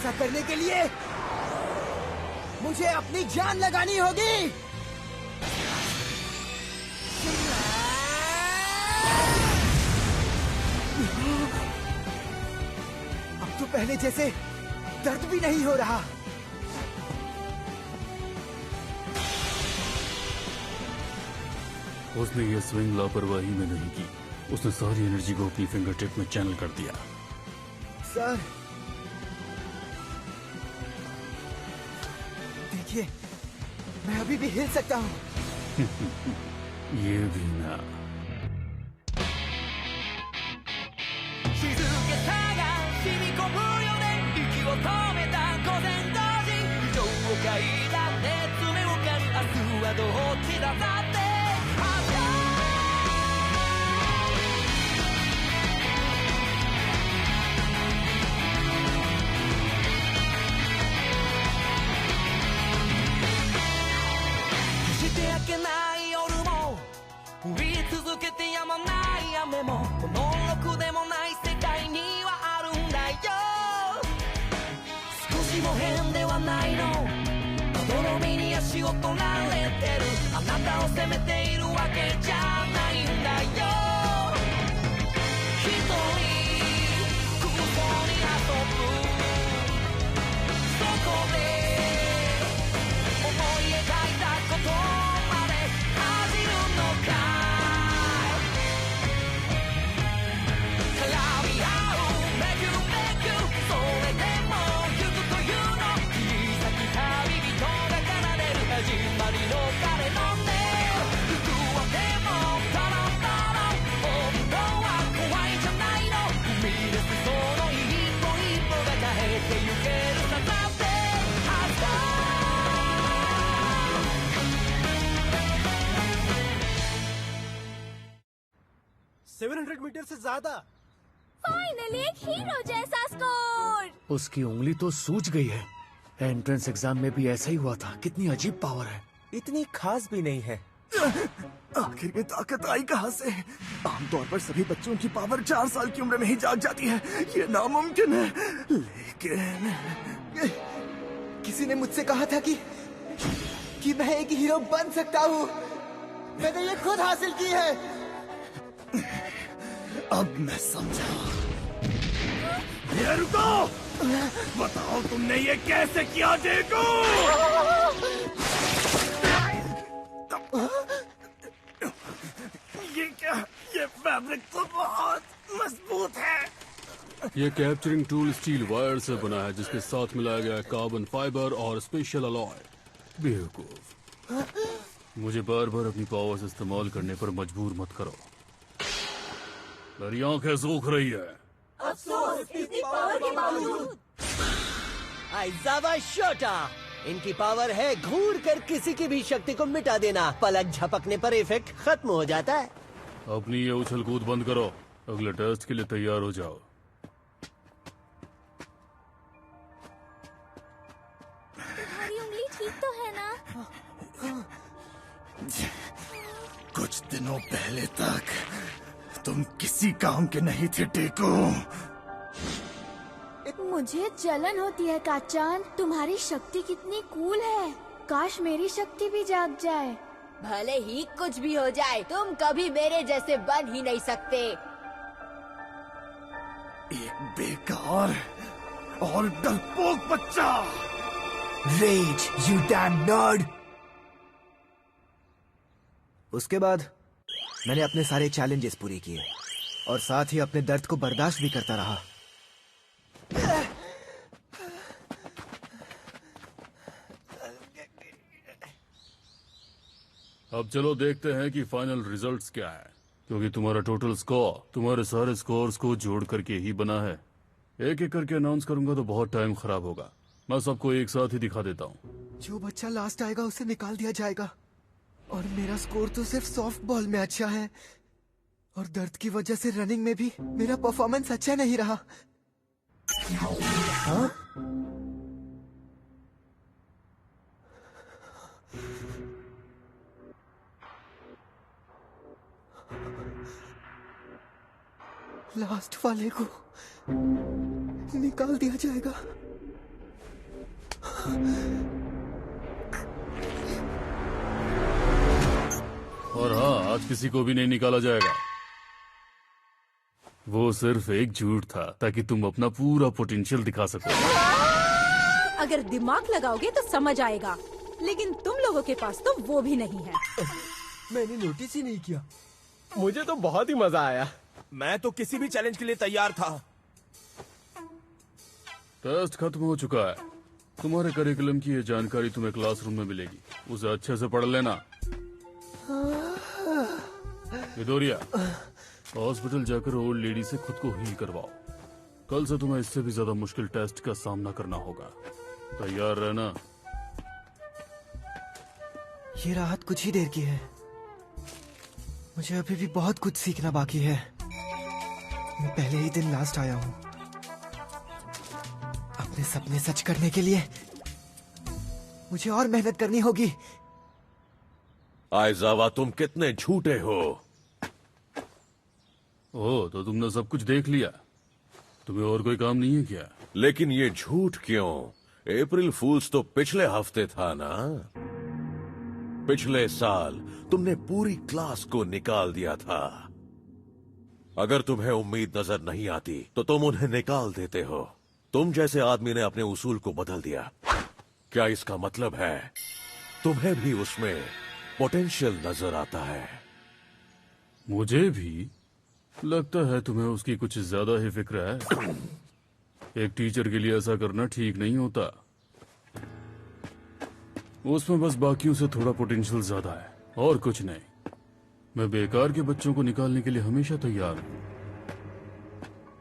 ऐसा करने के लिए मुझे अपनी जान लगानी होगी। अब तो पहले जैसे दर्द भी नहीं हो रहा। उसने ये स्विंग लापरवाही में नहीं की। उसने सारी एनर्जी को अपनी फिंगर टिप में चैनल कर दिया। सर देखिए, मैं अभी भी हिल सकता हूँ। ये भी ना। मीटर से ज्यादा। फाइनली एक हीरो जैसा स्कोर। उसकी उंगली तो सूज गई है। एंट्रेंस एग्जाम में भी ऐसा ही हुआ था। कितनी अजीब पावर है। इतनी खास भी नहीं है। आखिर ये ताकत आई कहाँ से? आमतौर पर सभी बच्चों की पावर 4 साल की उम्र में ही जाग जाती है। ये नामुमकिन है। लेकिन किसी ने मुझसे कहा था कि मैं एक हीरो बन सकता हूँ। मैंने ये खुद हासिल की है। अब मैं समझा। ये रुको! बताओ तुमने ये कैसे किया देखो! ये क्या? ये फैब्रिक तो बहुत मजबूत है। ये कैप्चरिंग टूल स्टील वायर से बना है, जिसके साथ मिलाया गया कार्बन फाइबर और स्पेशल अलॉय। बेवकूफ, मुझे बार बार अपनी पावर्स इस्तेमाल करने पर मजबूर मत करो। मेरी आंखें सूख रही है। अफसोस इतनी पावर के बावजूद। आइज़ावा शोटा, इनकी पावर है घूर कर किसी की भी शक्ति को मिटा देना। पलक झपकने पर इफेक्ट खत्म हो जाता है। अपनी ये उछल कूद बंद करो। अगले टेस्ट के लिए तैयार हो जाओ। तुम्हारी उंगली ठीक तो है ना? कुछ दिनों पहले तक तुम किसी काम के नहीं थे टेको। मुझे जलन होती है काचान। तुम्हारी शक्ति कितनी कूल है। काश मेरी शक्ति भी जाग जाए। भले ही कुछ भी हो जाए, तुम कभी मेरे जैसे बन ही नहीं सकते। एक बेकार और डरपोक बच्चा। Rage, you damn nerd. उसके बाद मैंने अपने सारे चैलेंजेस पूरे किए और साथ ही अपने दर्द को बर्दाश्त भी करता रहा। अब चलो देखते हैं कि फाइनल रिजल्ट्स क्या है, क्योंकि तुम्हारा टोटल स्कोर तुम्हारे सारे स्कोर्स को जोड़ करके ही बना है। एक एक करके अनाउंस करूंगा तो बहुत टाइम खराब होगा। मैं सबको एक साथ ही दिखा देता हूँ। जो बच्चा लास्ट आएगा उसे निकाल दिया जाएगा। और मेरा स्कोर तो सिर्फ सॉफ्ट बॉल में अच्छा है और दर्द की वजह से रनिंग में भी मेरा परफॉर्मेंस अच्छा नहीं रहा। हाँ? लास्ट वाले को निकाल दिया जाएगा। और हाँ, आज किसी को भी नहीं निकाला जाएगा। वो सिर्फ एक झूठ था ताकि तुम अपना पूरा पोटेंशियल दिखा सको। अगर दिमाग लगाओगे तो समझ आएगा, लेकिन तुम लोगों के पास तो वो भी नहीं है। मैंने नोटिस ही नहीं किया। मुझे तो बहुत ही मजा आया। मैं तो किसी भी चैलेंज के लिए तैयार था। टेस्ट खत्म हो चुका है। तुम्हारे करिकुलम की ये जानकारी तुम्हें क्लासरूम में मिलेगी, उसे अच्छे से पढ़ लेना। विदोरिया, हॉस्पिटल जाकर ओल्ड लेडी से खुद को हील करवाओ। कल से तुम्हें इससे भी ज्यादा मुश्किल टेस्ट का सामना करना होगा। तैयार रहना। ये राहत कुछ ही देर की है। मुझे अभी भी बहुत कुछ सीखना बाकी है। मैं पहले ही दिन लास्ट आया हूँ। अपने सपने सच करने के लिए मुझे और मेहनत करनी होगी। आइजावा, तुम कितने झूठे हो। ओह, तो तुमने सब कुछ देख लिया। तुम्हें और कोई काम नहीं है क्या? लेकिन ये झूठ क्यों? अप्रैल फूल्स तो पिछले हफ्ते था ना। पिछले साल तुमने पूरी क्लास को निकाल दिया था। अगर तुम्हें उम्मीद नजर नहीं आती तो तुम उन्हें निकाल देते हो। तुम जैसे आदमी ने अपने उसूल को बदल दिया। क्या इसका मतलब है तुम्हें भी उसमें पोटेंशियल नजर आता है? मुझे भी लगता है तुम्हें उसकी कुछ ज्यादा ही फिक्र है। एक टीचर के लिए ऐसा करना ठीक नहीं होता। उसमें बस बाकियों से थोड़ा पोटेंशियल ज्यादा है और कुछ नहीं। मैं बेकार के बच्चों को निकालने के लिए हमेशा तैयार हूं।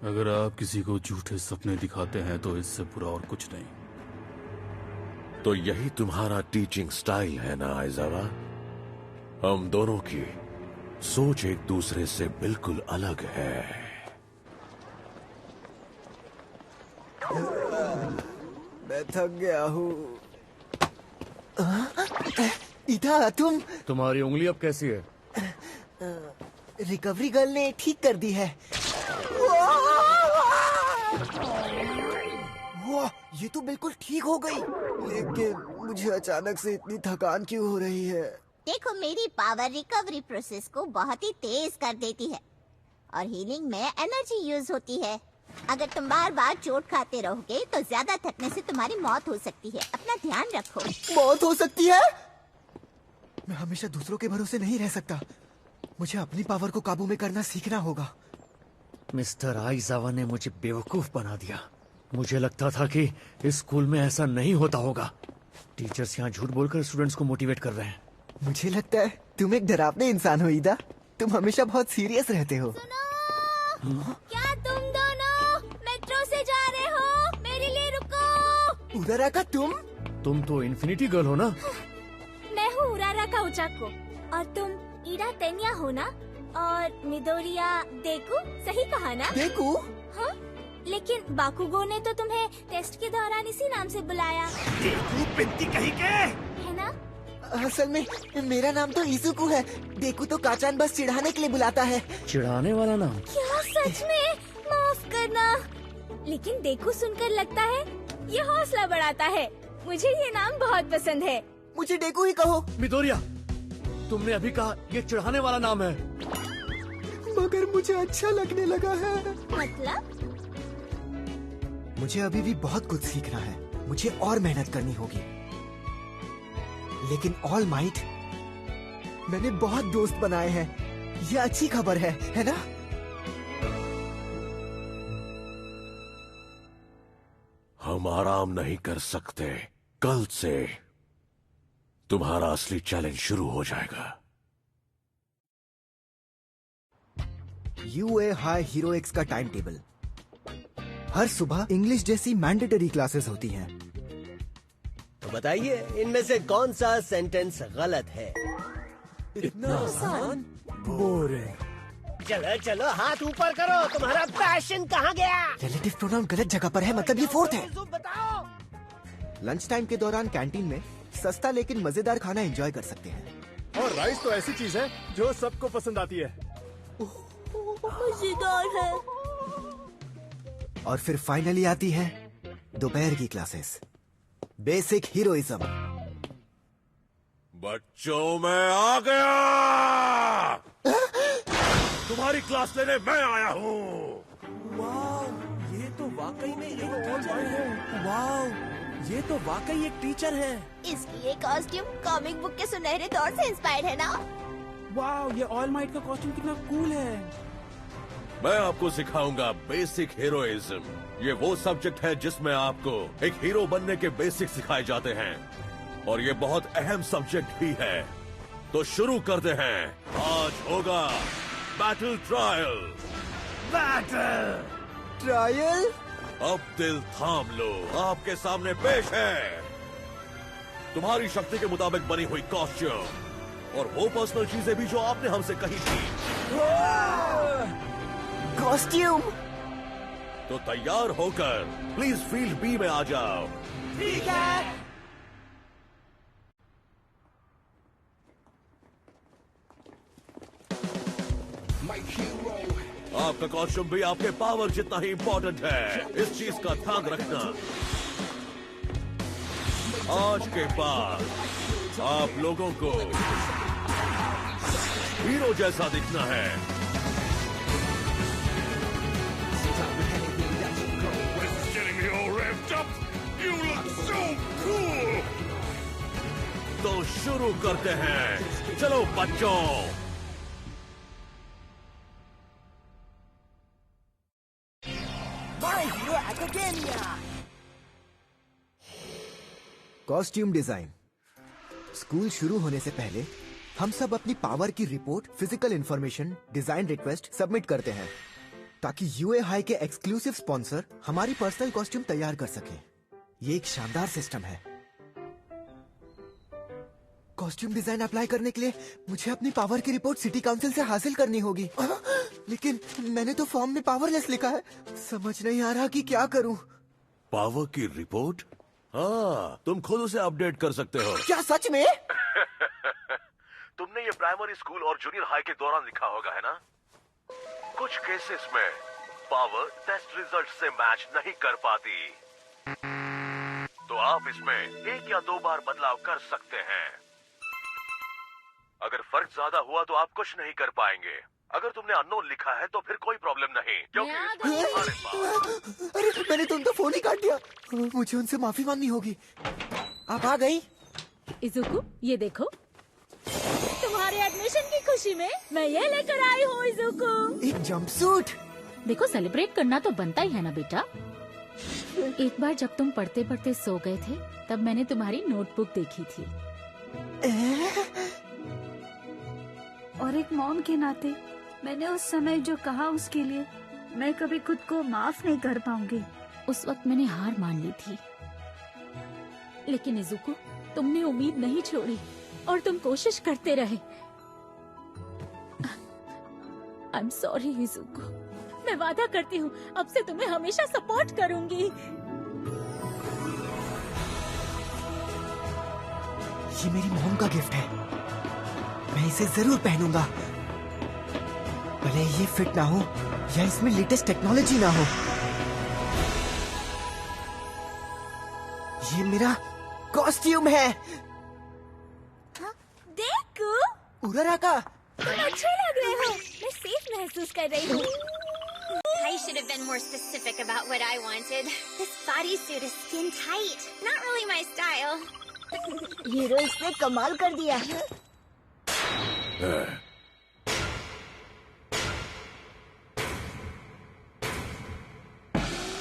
अगर आप किसी को झूठे सपने दिखाते हैं तो इससे बुरा और कुछ नहीं। तो यही तुम्हारा टीचिंग स्टाइल है ना आइजावा? हम दोनों की सोच एक दूसरे से बिल्कुल अलग है। मैं थक गया हूँ। इधा, तुम? तुम्हारी उंगली अब कैसी है? रिकवरी गर्ल ने ठीक कर दी है। वाह, ये तो बिल्कुल ठीक हो गई। लेकिन मुझे अचानक से इतनी थकान क्यों हो रही है? देखो, मेरी पावर रिकवरी प्रोसेस को बहुत ही तेज कर देती है और हीलिंग में एनर्जी यूज होती है। अगर तुम बार बार चोट खाते रहोगे तो ज्यादा थकने से तुम्हारी मौत हो सकती है। अपना ध्यान रखो। मौत हो सकती है? मैं हमेशा दूसरों के भरोसे नहीं रह सकता। मुझे अपनी पावर को काबू में करना सीखना होगा। मिस्टर आइजावा ने मुझे बेवकूफ बना दिया। मुझे लगता था कि इस स्कूल में ऐसा नहीं होता होगा। टीचर्स यहाँ झूठ बोलकर स्टूडेंट्स को मोटिवेट कर रहे हैं। मुझे लगता है तुम एक डरावने इंसान हो ईदा। तुम हमेशा बहुत सीरियस रहते हो। क्या तुम दोनों मेट्रो से जा रहे हो? मेरे लिए रुको। उधर आका, तुम तो इन्फिनिटी गर्ल हो ना? मैं हूँ उरारा का उचाको और तुम ईडा तेनिया हो ना? और मिदोरिया देकू, सही कहा ना? देखू? हाँ, लेकिन बाकुगो ने तो तुम्हें टेस्ट के दौरान इसी नाम से बुलाया। देखू, पिंती कहीं के। है ना? असल में मेरा नाम तो इजुकू है। देखू तो काचान बस चिढ़ाने के लिए बुलाता है। चिढ़ाने वाला नाम? क्या सच में? माफ करना, लेकिन देखू सुनकर लगता है ये हौसला बढ़ाता है। मुझे ये नाम बहुत पसंद है। मुझे डेकू ही कहो। मिदोरिया, तुमने अभी कहा ये चिढ़ाने वाला नाम है। मगर मुझे अच्छा लगने लगा है। मतलब? मुझे अभी भी बहुत कुछ सीखना है। मुझे और मेहनत करनी होगी। लेकिन ऑल माइट, मैंने बहुत दोस्त बनाए हैं। ये अच्छी खबर है ना? हम आराम नहीं कर सकते। कल से तुम्हारा असली चैलेंज शुरू हो जाएगा। यूए हाई हीरोइक्स का टाइम टेबल। हर सुबह इंग्लिश जैसी मैंडेटरी क्लासेस होती हैं। तो बताइए, इनमें से कौन सा सेंटेंस गलत है? इतना आसान? बोरिंग। चलो चलो, हाथ ऊपर करो। तुम्हारा पैशन कहाँ गया? रिलेटिव प्रोनाउन गलत जगह पर है, मतलब ये फोर्थ है। बताओ। लंच टाइम के दौरान कैंटीन में सस्ता लेकिन मजेदार खाना एंजॉय कर सकते हैं। और राइस तो ऐसी चीज है जो सबको पसंद आती है। मजेदार है। और फिर फाइनली आती है दोपहर की क्लासेस। Basic heroism. बच्चों मैं आ गया। तुम्हारी क्लास लेने मैं आया हूँ। वाह, ये तो वाकई में एक टीचर है। वाह, ये तो वाकई एक टीचर है। इसकी ये कॉस्ट्यूम कॉमिक बुक के सुनहरे दौर से इंस्पायर्ड है ना? वाह, ये ऑल माइट का कॉस्ट्यूम कितना कूल है। मैं आपको सिखाऊंगा बेसिक हीरोइज्म। ये वो सब्जेक्ट है जिसमें आपको एक हीरो बनने के बेसिक सिखाए जाते हैं, और ये बहुत अहम सब्जेक्ट भी है। तो शुरू करते हैं। आज होगा बैटल ट्रायल। Battle trial? अब दिल थाम लो, आपके सामने पेश है तुम्हारी शक्ति के मुताबिक बनी हुई कॉस्ट्यूम और वो पर्सनल चीजें भी जो आपने हमसे कही थी। कॉस्ट्यूम? तो तैयार होकर प्लीज फील्ड बी में आ जाओ। ठीक है। आपका कॉस्ट्यूम भी आपके पावर जितना ही इम्पोर्टेंट है, इस चीज का ध्यान रखना। आज के बाद आप लोगों को हीरो जैसा दिखना है। तो शुरू करते हैं। चलो बच्चों। My hero academia. Costume design. School शुरू होने से पहले हम सब अपनी पावर की report, physical information, design request submit करते हैं ताकि यूए हाई के एक्सक्लूसिव स्पॉन्सर हमारी पर्सनल कॉस्ट्यूम तैयार कर सके। ये एक शानदार सिस्टम है। कॉस्ट्यूम डिजाइन अप्लाई करने के लिए मुझे अपनी पावर की रिपोर्ट सिटी काउंसिल से हासिल करनी होगी। लेकिन मैंने तो फॉर्म में पावरलेस लिखा है। समझ नहीं आ रहा कि क्या करूं। पावर की रिपोर्ट? हाँ, तुम खुद उसे अपडेट कर सकते हो। क्या सच में? तुमने ये प्राइमरी स्कूल और जूनियर हाई के दौरान लिखा होगा, है ना? कुछ केसेस में पावर टेस्ट रिजल्ट से मैच नहीं कर पाती, तो आप इसमें 1 या 2 बार बदलाव कर सकते हैं। अगर फर्क ज्यादा हुआ तो आप कुछ नहीं कर पाएंगे। अगर तुमने अननोन लिखा है तो फिर कोई प्रॉब्लम नहीं, क्योंकि इसमें तुम्हारे पास। अरे मैंने तुमको फोन ही काट दिया। मुझे उनसे माफी मांगनी होगी। आप आ गई? इजुको, ये देखो, तुम्हारे एडमिशन की खुशी में मैं ये लेकर आई हूँ इजुको। एक जंपसूट। देखो, सेलिब्रेट करना तो बनता ही है ना बेटा। एक बार जब तुम पढ़ते पढ़ते सो गए थे तब मैंने तुम्हारी नोटबुक देखी थी। और एक मॉम के नाते मैंने उस समय जो कहा उसके लिए मैं कभी खुद को माफ नहीं कर पाऊंगी। उस वक्त मैंने हार मान ली थी, लेकिन इजुको, तुमने उम्मीद नहीं छोड़ी और तुम कोशिश करते रहे। आई एम सॉरी इजुको। मैं वादा करती हूँ अब से तुम्हें हमेशा सपोर्ट करूंगी। ये मेरी मॉम का गिफ्ट है। मैं इसे जरूर पहनूंगा, भले ये फिट ना हो या इसमें लेटेस्ट टेक्नोलॉजी ना हो। ये मेरा कॉस्ट्यूम है। देखो, उराराका, तुम अच्छे लग रहे हो। मैं सेफ महसूस कर रही हूँ। I should have been more specific about what I wanted. This bodysuit is skin tight. Not really my style. Hero इसने कमाल कर दिया।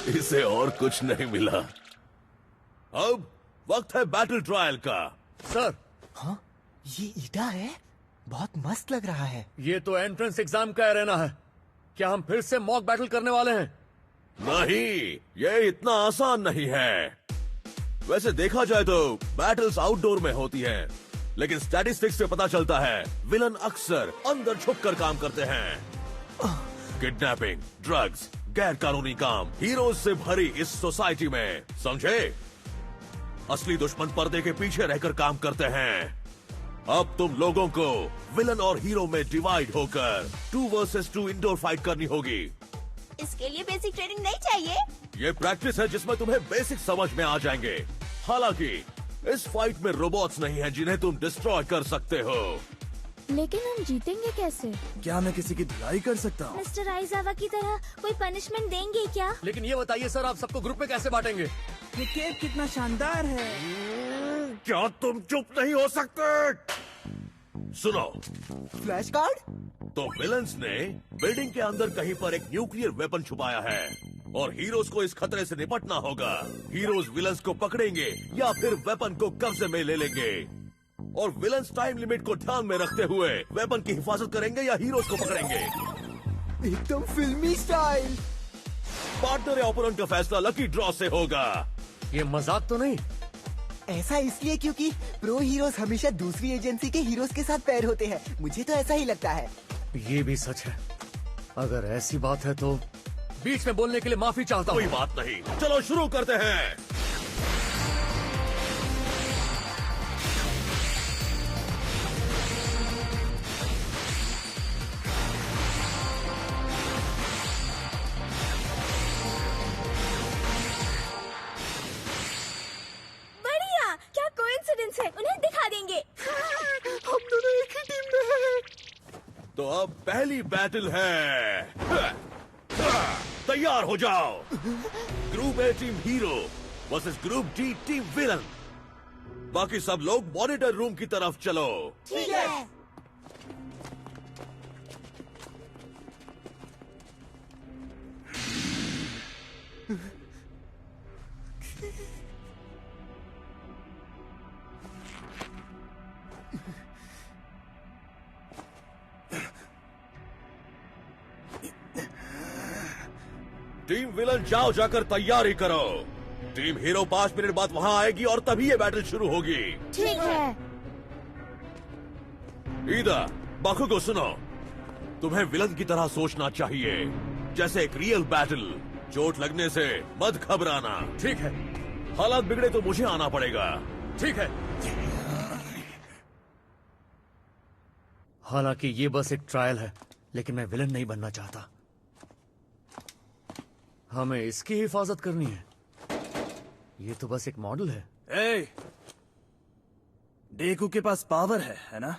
इसे और कुछ नहीं मिला। अब वक्त है बैटल ट्रायल का। सर, हाँ, ये ईटा है। बहुत मस्त लग रहा है। ये तो एंट्रेंस एग्जाम का एरेना है। क्या हम फिर से मॉक बैटल करने वाले हैं? नहीं, ये इतना आसान नहीं है। वैसे देखा जाए तो बैटल्स आउटडोर में होती हैं, लेकिन स्टैटिस्टिक्स से पता चलता है विलन अक्सर अंदर छुपकर काम करते हैं। किडनैपिंग, ड्रग्स, गैर कानूनी काम हीरोज से भरी इस सोसाइटी में, समझे? असली दुश्मन पर्दे के पीछे रहकर काम करते हैं। अब तुम लोगों को विलन और हीरो में डिवाइड होकर 2 वर्सेस 2 इंडोर फाइट करनी होगी। इसके लिए बेसिक ट्रेनिंग नहीं चाहिए? ये प्रैक्टिस है जिसमें तुम्हें बेसिक समझ में आ जाएंगे। हालांकि इस फाइट में रोबोट्स नहीं हैं जिन्हें तुम डिस्ट्रॉय कर सकते हो। लेकिन हम जीतेंगे कैसे? क्या मैं किसी की धुलाई कर सकता हूँ? मिस्टर आइजावा की तरह कोई पनिशमेंट देंगे क्या? लेकिन ये बताइए सर, आप सबको ग्रुप में कैसे बांटेंगे? ये केक कितना शानदार है। क्या तुम चुप नहीं हो सकते? सुनो, फ्लैश कार्ड? तो विलन्स ने बिल्डिंग के अंदर कहीं पर एक न्यूक्लियर वेपन छुपाया है और हीरोज को इस खतरे से निपटना होगा। हीरोज विलन्स को पकड़ेंगे या फिर वेपन को कब्जे में ले लेंगे और विलन्स टाइम लिमिट को ध्यान में रखते हुए वेपन की हिफाजत करेंगे या हीरोज को पकड़ेंगे। एकदम फिल्मी स्टाइल। पार्टनर या ओपोनेंट का फैसला लकी ड्रॉ से होगा। ये मजाक तो नहीं? ऐसा इसलिए क्योंकि प्रो हीरोज हमेशा दूसरी एजेंसी के हीरोज के साथ पैर होते हैं। मुझे तो ऐसा ही लगता है। ये भी सच है। अगर ऐसी बात है तो बीच में बोलने के लिए माफी चाहता हूँ। कोई बात नहीं, चलो शुरू करते हैं। बढ़िया, क्या कोइंसिडेंस है, उन्हें दिखा देंगे। हम दोनों एक ही टीम में हैं। तो अब पहली बैटल है। तैयार हो जाओ। Group A team hero versus group D team villain. बाकी सब लोग मॉनिटर रूम की तरफ चलो। ठीक है। टीम विलन जाओ, जाकर तैयारी करो। टीम हीरो 5 मिनट बाद वहां आएगी और तभी ये बैटल शुरू होगी। ठीक है। ईदा, बाकू को सुनो, तुम्हें विलन की तरह सोचना चाहिए, जैसे एक रियल बैटल। चोट लगने से मत घबराना। ठीक है। हालात बिगड़े तो मुझे आना पड़ेगा। ठीक है। हालांकि ये बस एक ट्रायल है, लेकिन मैं विलन नहीं बनना चाहता। हमें इसकी हिफाजत करनी है। ये तो बस एक मॉडल है। ए, डेकू के पास पावर है ना?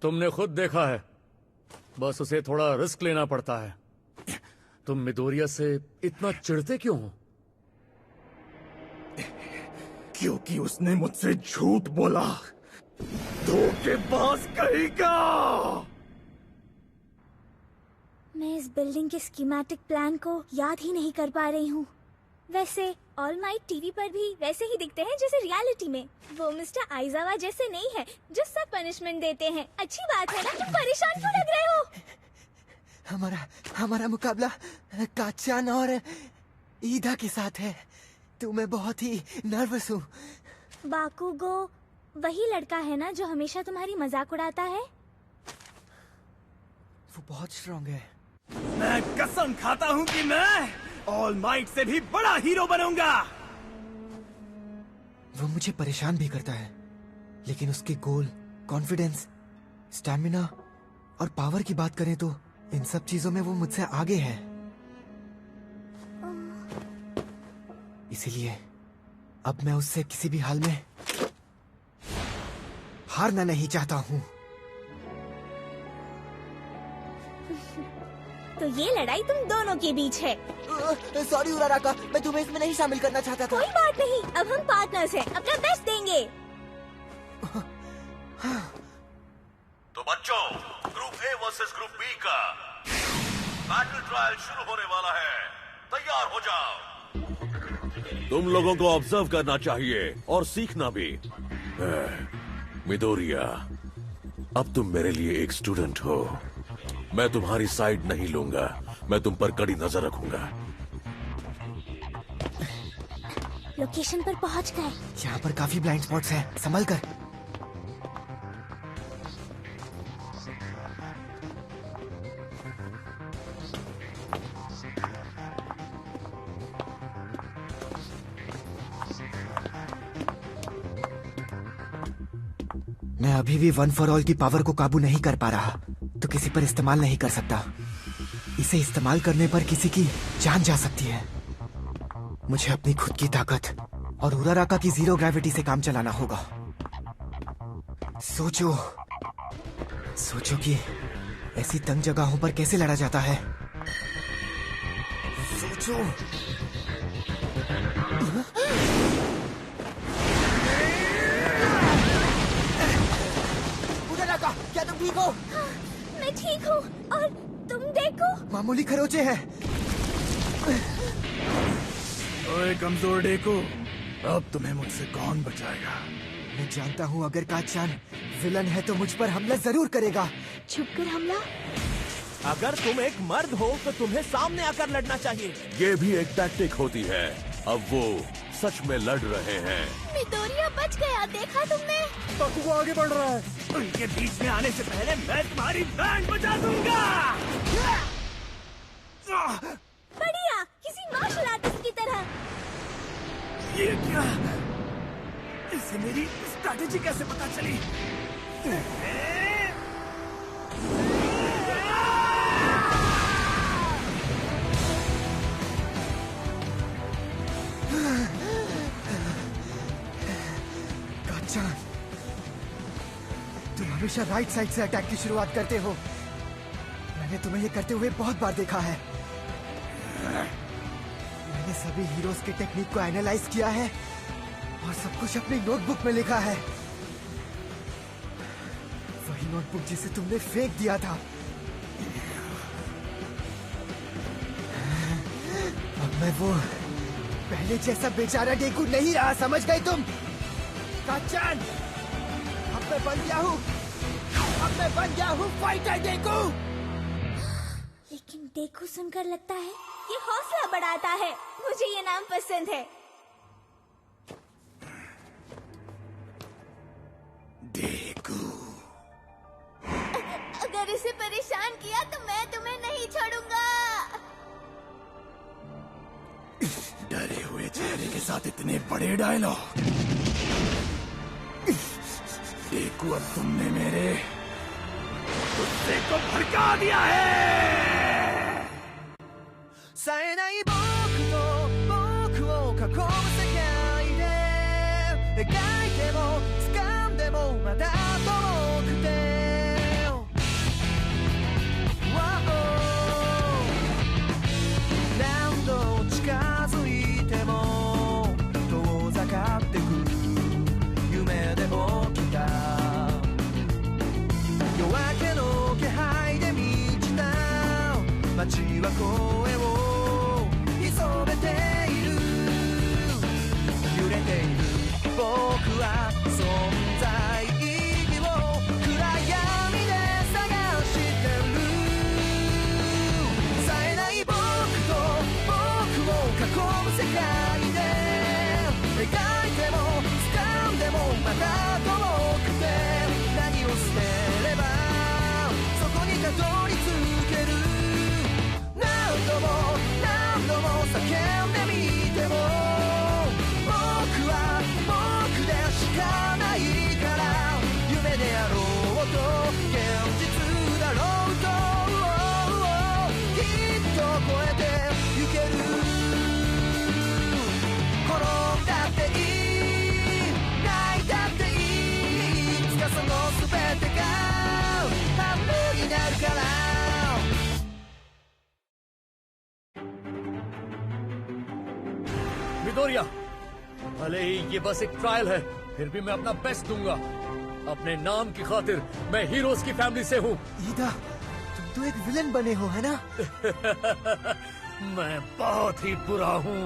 तुमने खुद देखा है, बस उसे थोड़ा रिस्क लेना पड़ता है। तुम मिडोरिया से इतना चिढ़ते क्यों हो? क्योंकि उसने मुझसे झूठ बोला। धोखेबाज कहेगा। मैं इस बिल्डिंग के स्कीमेटिक प्लान को याद ही नहीं कर पा रही हूँ। वैसे ऑल माइट टीवी पर भी वैसे ही दिखते हैं जैसे रियलिटी में। वो मिस्टर आइजावा जैसे नहीं है जो सब पनिशमेंट देते हैं। अच्छी बात है ना? तुम परेशान क्यों लग रहे हो? हमारा मुकाबला काचान और ईदा के साथ है, तो मैं बहुत ही नर्वस हूँ। बाकुगो वही लड़का है ना जो हमेशा तुम्हारी मजाक उड़ाता है? वो बहुत स्ट्रांग है। मैं कसम खाता हूँ कि मैं ऑल माइट से भी बड़ा हीरो बनूंगा। वो मुझे परेशान भी करता है, लेकिन उसके गोल, कॉन्फिडेंस, स्टैमिना और पावर की बात करें तो इन सब चीजों में वो मुझसे आगे है। इसीलिए अब मैं उससे किसी भी हाल में हारना नहीं चाहता हूँ। तो ये लड़ाई तुम दोनों के बीच है। सॉरी उराराका, मैं तुम्हें इसमें नहीं शामिल करना चाहता था। कोई बात नहीं, अब हम पार्टनर्स हैं, अपना बेस्ट देंगे। तो बच्चों, group A versus group B का बैटल ट्रायल शुरू होने वाला है। तैयार हो जाओ। तुम लोगों को ऑब्जर्व करना चाहिए और सीखना भी। मिडोरिया, अब तुम मेरे लिए एक स्टूडेंट हो। मैं तुम्हारी साइड नहीं लूंगा। मैं तुम पर कड़ी नजर रखूंगा। लोकेशन पर पहुंच गए। यहाँ पर काफी ब्लाइंड स्पॉट्स हैं, संभल कर। मैं अभी भी वन फॉर ऑल की पावर को काबू नहीं कर पा रहा, तो किसी पर इस्तेमाल नहीं कर सकता। इसे इस्तेमाल करने पर किसी की जान जा सकती है। मुझे अपनी खुद की ताकत और उराराका की जीरो ग्रेविटी से काम चलाना होगा। सोचो कि ऐसी तंग जगहों पर कैसे लड़ा जाता है। सोचो। उराराका, क्या तुम ठीक हो? हाँ, मैं ठीक हूँ। और तुम देखो, मामूली खरोचे हैं। ओए कमजोर डेको, अब तुम्हें मुझसे कौन बचाएगा? मैं जानता हूँ अगर काचान विलन है तो मुझ पर हमला जरूर करेगा। छुपकर हमला? अगर तुम एक मर्द हो तो तुम्हें सामने आकर लड़ना चाहिए। ये भी एक टैक्टिक होती है। अब वो सच में लड़ रहे हैं। मिडोरिया बच गया, देखा तुमने? वो आगे बढ़ रहा है। उनके बीच में आने से पहले मैं तुम्हारी बैंड बजा दूंगा। बढ़िया, किसी मार्शल आर्टिस्ट की तरह। ये क्या? इसे मेरी स्ट्रैटेजी कैसे पता चली? काचान, तुम हमेशा राइट साइड से अटैक की शुरुआत करते हो। मैंने तुम्हें ये करते हुए बहुत बार देखा है। मैंने सभी हीरोज के टेक्निक को एनालाइज किया है और सब कुछ अपनी नोटबुक में लिखा है। वही नोटबुक जिसे तुमने फेंक दिया था। अब मैं वो पहले जैसा बेचारा डेकू नहीं रहा, समझ गए तुम? काचान, अब मैं बन गया हूँ फाइटर डेकू। लेकिन डेकू सुनकर लगता है ये हौसला बढ़ाता है। मुझे ये नाम पसंद है। डेकू। अगर इसे परेशान किया तो मैं तुम्हें नहीं छोड़ूंगा। डरे हुए चेहरे के साथ इतने बड़े डायलॉग। डेकू, अब तुमने मेरे गुस्से को भड़का दिया है। 冴えない僕と僕を囲む世界で描いても掴んでもまだ遠くて 何度近づいても遠ざかってく夢で起きた夜明けの気配で満ちた街は声を潜めている揺れている僕は存在意義を暗闇で探してる冴えない僕と僕を囲む世界で描いても掴んでもまた遠くて何を捨てればそこにたどり着ける何度も叫んでみても僕は僕でしかないから夢であろうと現実だろうときっと超えてゆける転んだっていい泣いたっていいいつかその全てが半分になるから मिडोरिया, भले ही ये बस एक ट्रायल है, फिर भी मैं अपना बेस्ट दूंगा। अपने नाम की खातिर मैं हीरोज की फैमिली से हूँ। ईदा, तुम तो एक विलन बने हो, है ना? मैं बहुत ही बुरा हूँ।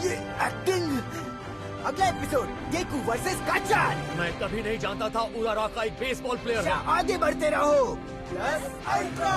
ये एक्टिंग। अगला एपिसोड डेकू वर्सेस काचान। मैं कभी नहीं जानता था उराराका एक बेसबॉल प्लेयर है। आगे बढ़ते रहो। Plus ultra.